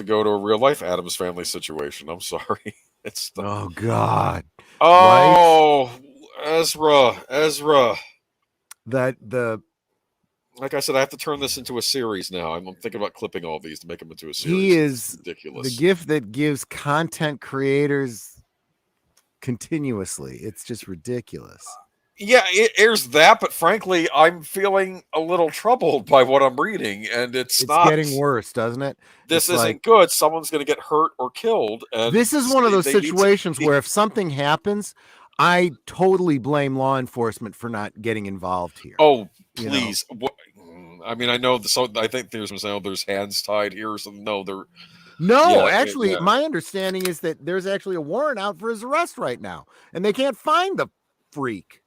go to a real life Addams Family situation. I'm sorry. It's the, Oh God. Right? oh, Ezra. That the Like I said, I have to turn this into a series now. I'm thinking about clipping all these to make them into a he series. It's is the ridiculous. gift that gives content creators continuously. It's just ridiculous. Yeah, it airs that, but frankly, I'm feeling a little troubled by what I'm reading, and it's It's not. getting worse, doesn't it? This It's like isn't good. Someone's going to get hurt or killed, and this is one of those they need to. situations where if something happens, I totally blame law enforcement for not getting involved here. Oh, You know, please! What, I mean, I know. So I think there's some saying, oh, there's hands tied here. So no, they're no, yeah, actually, yeah. my understanding is that there's actually a warrant out for his arrest right now, and they can't find the freak.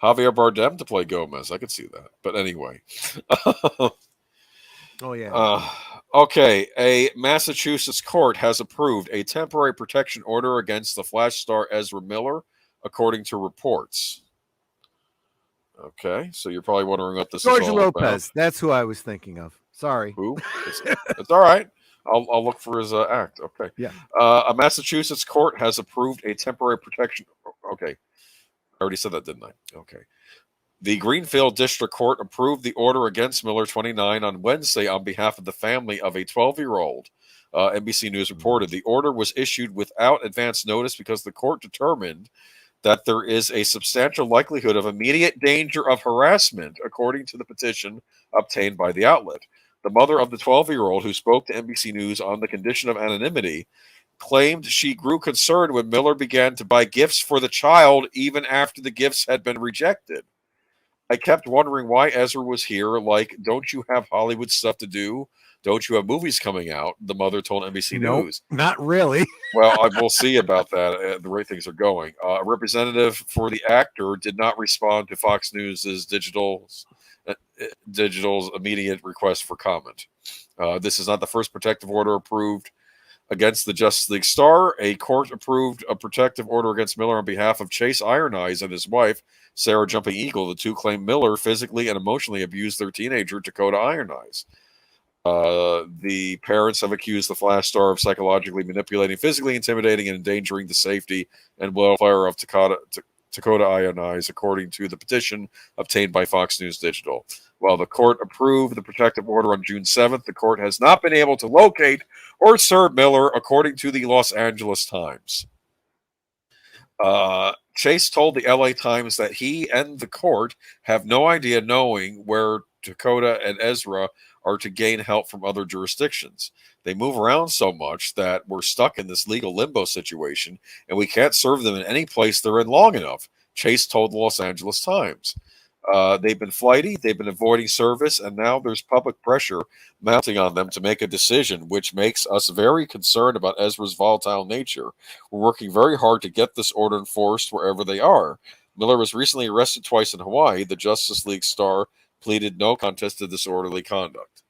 Javier Bardem to play Gomez. I could see that, but anyway. Oh yeah. Uh, okay, a Massachusetts court has approved a temporary protection order against the Flash star Ezra Miller, according to reports. Okay, so you're probably wondering what this is George all about. Lopez. That's who I was thinking of. Sorry. Who? It's all right. I'll look for his act. Okay. Yeah. A Massachusetts court has approved a temporary protection. Okay, I already said that, didn't I? Okay. The Greenfield District Court approved the order against Miller 29 on Wednesday on behalf of the family of a 12-year-old. NBC News reported the order was issued without advance notice because the court determined that there is a substantial likelihood of immediate danger of harassment, according to the petition obtained by the outlet. The mother of the 12-year-old, who spoke to NBC News on the condition of anonymity, claimed she grew concerned when Miller began to buy gifts for the child even after the gifts had been rejected. I kept wondering why Ezra was here. Like, don't you have Hollywood stuff to do? Don't you have movies coming out? The mother told NBC Nope, News. not really. Well, we'll see about that, the way things are going. A representative for the actor did not respond to Fox News's digital's immediate request for comment. This is not the first protective order approved against the Justice League star. A court approved a protective order against Miller on behalf of Chase Iron Eyes and his wife, Sarah Jumping Eagle. The two claim Miller physically and emotionally abused their teenager, Dakota Iron Eyes. The parents have accused the Flash star of psychologically manipulating, physically intimidating, and endangering the safety and welfare of Dakota Iron Eyes, according to the petition obtained by Fox News Digital. While the court approved the protective order on June 7th, the court has not been able to locate or serve Miller, according to the Los Angeles Times. Chase told the LA Times that he and the court have no idea knowing where Dakota and Ezra are to gain help from other jurisdictions. They move around so much that we're stuck in this legal limbo situation, and we can't serve them in any place they're in long enough, Chase told the Los Angeles Times. They've been flighty, they've been avoiding service, and now there's public pressure mounting on them to make a decision, which makes us very concerned about Ezra's volatile nature. We're working very hard to get this order enforced wherever they are. Miller was recently arrested twice in Hawaii. The Justice League star pleaded no contest to disorderly conduct.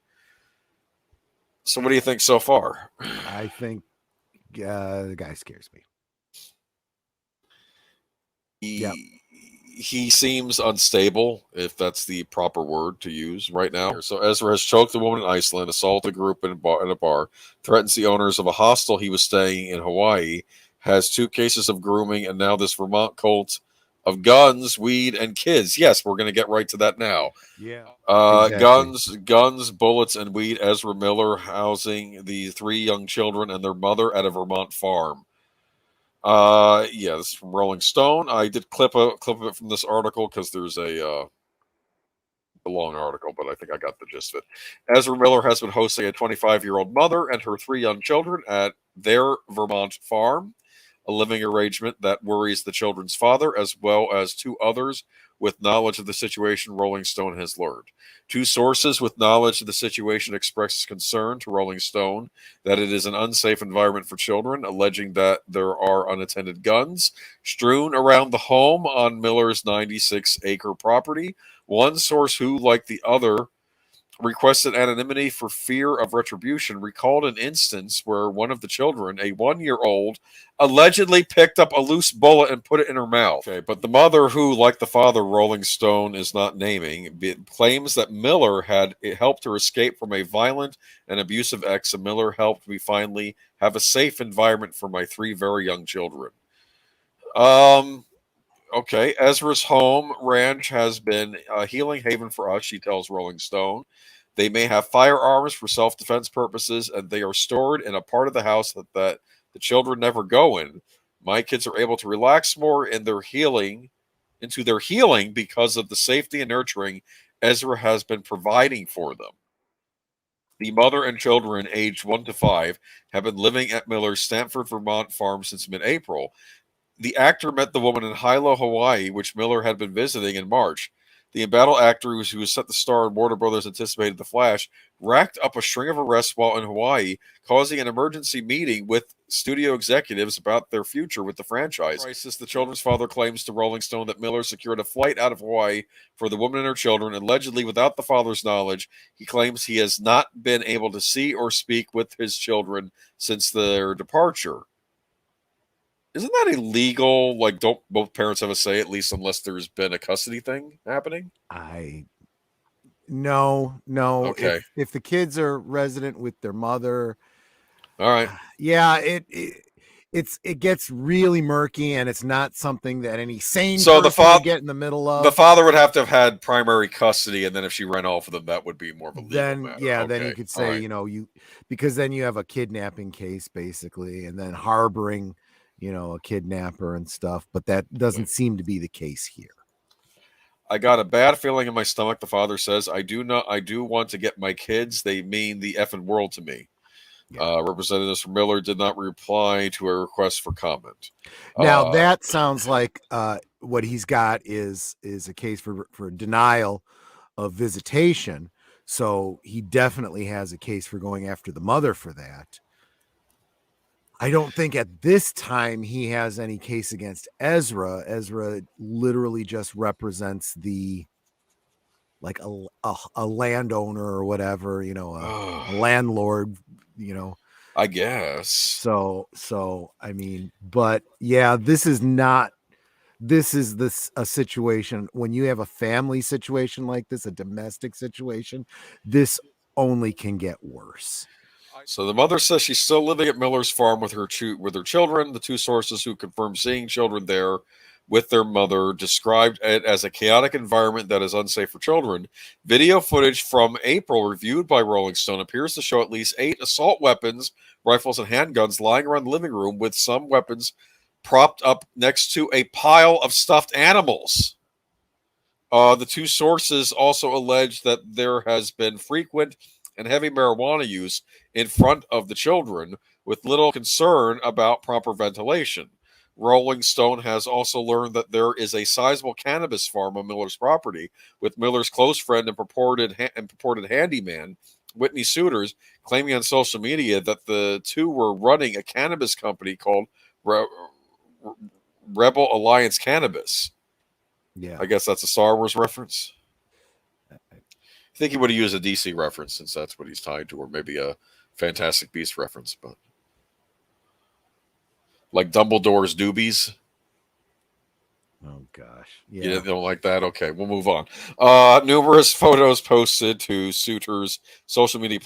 So, what do you think so far? I think the guy scares me. Yep. He seems unstable, if that's the proper word to use right now. So Ezra has choked a woman in Iceland, assaulted a group in a bar, threatens the owners of a hostel he was staying in Hawaii, has 2 cases of grooming, and now this Vermont cult of guns, weed, and kids. Yes, we're going to get right to that now. Yeah. Exactly. Guns, bullets, and weed. Ezra Miller housing the 3 young children and their mother at a Vermont farm. Yeah, this is from Rolling Stone. I did clip of it from this article because there's a long article, but I think I got the gist of it. Ezra Miller has been hosting a 25-year-old mother and her 3 young children at their Vermont farm, a living arrangement that worries the children's father as well as 2 others with knowledge of the situation, Rolling Stone has learned. 2 sources with knowledge of the situation expressed concern to Rolling Stone that it is an unsafe environment for children, alleging that there are unattended guns strewn around the home on Miller's 96-acre property. One source who, like the other, requested anonymity for fear of retribution, recalled an instance where one of the children, a 1-year-old, allegedly picked up a loose bullet and put it in her mouth. Okay, but the mother, who, like the father, Rolling Stone is not naming, claims that Miller had helped her escape from a violent and abusive ex, and Miller helped me finally have a safe environment for my 3 very young children. Okay, Ezra's home ranch has been a healing haven for us, she tells Rolling Stone. They may have firearms for self-defense purposes, and they are stored in a part of the house that the children never go in. My kids are able to relax more in their healing, into their healing, because of the safety and nurturing Ezra has been providing for them. The mother and children, aged 1 to 5, have been living at Miller's Stanford, Vermont farm since mid-April. The actor met the woman in Hilo, Hawaii, which Miller had been visiting in March. The embattled actor, who was set to star in Warner Brothers' anticipated The Flash, racked up a string of arrests while in Hawaii, causing an emergency meeting with studio executives about their future with the franchise. Crisis, the children's father claims to Rolling Stone that Miller secured a flight out of Hawaii for the woman and her children, allegedly without the father's knowledge. He claims he has not been able to see or speak with his children since their departure. Isn't that illegal? Like, don't both parents have a say, at least unless there's been a custody thing happening? No. Okay. If the kids are resident with their mother, All right. yeah, it gets really murky, and it's not something that any sane person would get in the middle of. The father would have to have had primary custody, and then if she ran off with him, that would be more of a legal matter. Yeah, okay. Then you could say, because then you have a kidnapping case basically, and then harboring, a kidnapper and stuff. But that doesn't seem to be the case here. I got a bad feeling in my stomach, the father says. I do want to get my kids. They mean the effing world to me. Yeah. Representatives from Miller did not reply to a request for comment. Now that sounds like what he's got is a case for denial of visitation. So he definitely has a case for going after the mother for that. I don't think at this time he has any case against Ezra. Ezra literally just represents like a landowner or whatever, a landlord, I guess. So I mean, but yeah, this is a situation when you have a family situation like this, a domestic situation, this only can get worse. So the mother says she's still living at Miller's farm with her children. The 2 sources who confirmed seeing children there with their mother described it as a chaotic environment that is unsafe for children. Video footage from April reviewed by Rolling Stone appears to show at least 8 assault weapons, rifles, and handguns lying around the living room, with some weapons propped up next to a pile of stuffed animals. The 2 sources also allege that there has been frequent and heavy marijuana use in front of the children, with little concern about proper ventilation. Rolling Stone has also learned that there is a sizable cannabis farm on Miller's property, with Miller's close friend and purported handyman, Whitney Suiters, claiming on social media that the 2 were running a cannabis company called Rebel Alliance Cannabis. Yeah, I guess that's a Star Wars reference. I think he would have used a DC reference since that's what he's tied to, or maybe a Fantastic Beast reference, but like Dumbledore's doobies. Oh gosh, yeah, you don't like that? Okay, we'll move on. Numerous photos posted to Suitors' social media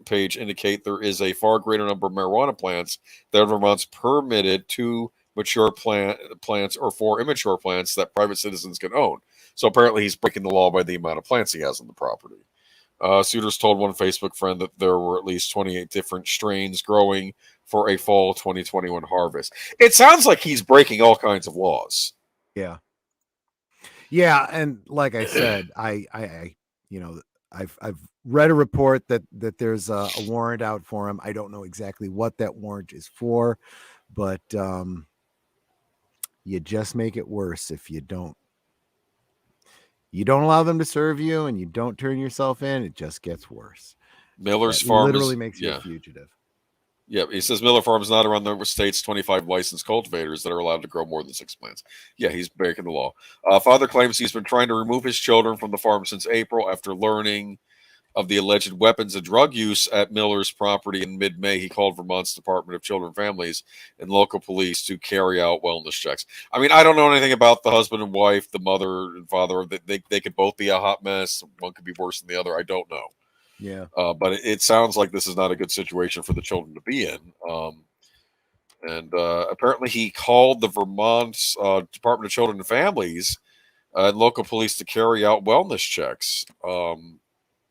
page indicate there is a far greater number of marijuana plants than Vermont's permitted 2 mature plants or 4 immature plants that private citizens can own. So apparently he's breaking the law by the amount of plants he has on the property. Suitors told one Facebook friend that there were at least 28 different strains growing for a fall 2021 harvest. It sounds like he's breaking all kinds of laws. Yeah, and like I said, I've read a report that there's a warrant out for him. I don't know exactly what that warrant is for, but you just make it worse if you don't allow them to serve you and you don't turn yourself in. It just gets worse. Miller's farm literally makes you a fugitive. Yeah, he says Miller Farm is not around the state's 25 licensed cultivators that are allowed to grow more than 6 plants. Yeah, he's breaking the law. Father claims he's been trying to remove his children from the farm since April after learning of the alleged weapons and drug use at Miller's property in mid-May, he called Vermont's Department of Children and Families and local police to carry out wellness checks. I mean, I don't know anything about the husband and wife, the mother and father. They could both be a hot mess. One could be worse than the other. I don't know. Yeah. But it sounds like this is not a good situation for the children to be in. And apparently he called the Vermont Department of Children and Families and local police to carry out wellness checks.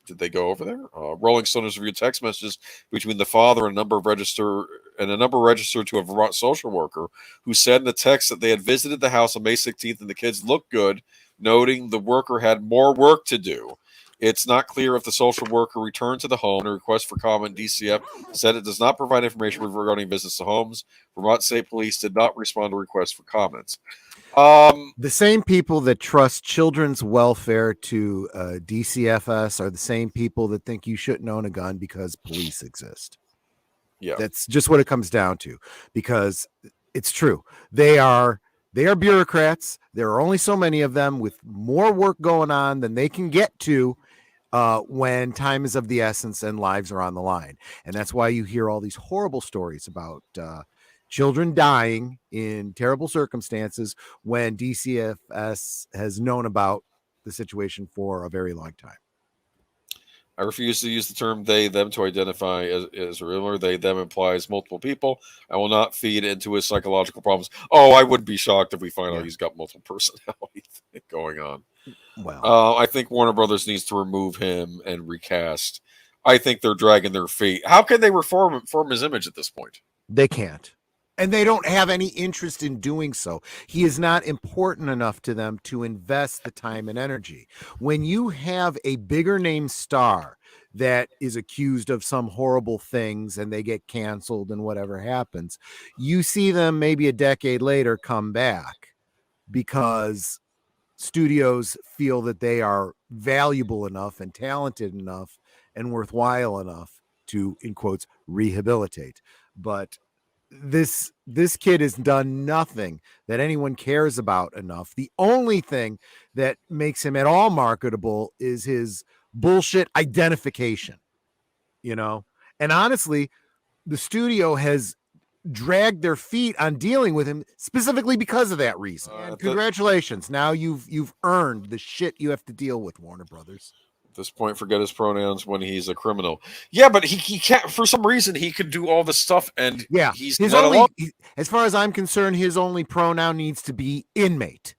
Did they go over there? Rolling Stone has reviewed text messages between the father and a number registered to a Vermont social worker who said in the text that they had visited the house on May 16th and the kids looked good, noting the worker had more work to do. It's not clear if the social worker returned to the home. In a request for comment, DCF said it does not provide information regarding visits to homes. Vermont State Police did not respond to requests for comments. The same people that trust children's welfare to DCFS are the same people that think you shouldn't own a gun because police exist. Yeah, that's just what it comes down to, because it's true. They are bureaucrats. There are only so many of them with more work going on than they can get to when time is of the essence and lives are on the line. And that's why you hear all these horrible stories about children dying in terrible circumstances when DCFS has known about the situation for a very long time. I refuse to use the term they, them to identify as Ezra Miller. They, them implies multiple people. I will not feed into his psychological problems. Oh, I wouldn't be shocked if we find out he's got multiple personalities going on. Well, I think Warner Brothers needs to remove him and recast. I think they're dragging their feet. How can they reform his image at this point? They can't. And they don't have any interest in doing so. He is not important enough to them to invest the time and energy. When you have a bigger name star that is accused of some horrible things and they get canceled and whatever happens, you see them maybe a decade later come back because studios feel that they are valuable enough and talented enough and worthwhile enough to, in quotes, rehabilitate. But this kid has done nothing that anyone cares about enough. The only thing that makes him at all marketable is his bullshit identification, and honestly, the studio has dragged their feet on dealing with him specifically because of that reason. And congratulations. Now you've earned the shit you have to deal with, Warner Brothers. At this point, forget his pronouns when he's a criminal. Yeah, but he can't. For some reason, he could do all this stuff, and yeah, he's his let only, alone. As far as I'm concerned, his only pronoun needs to be inmate.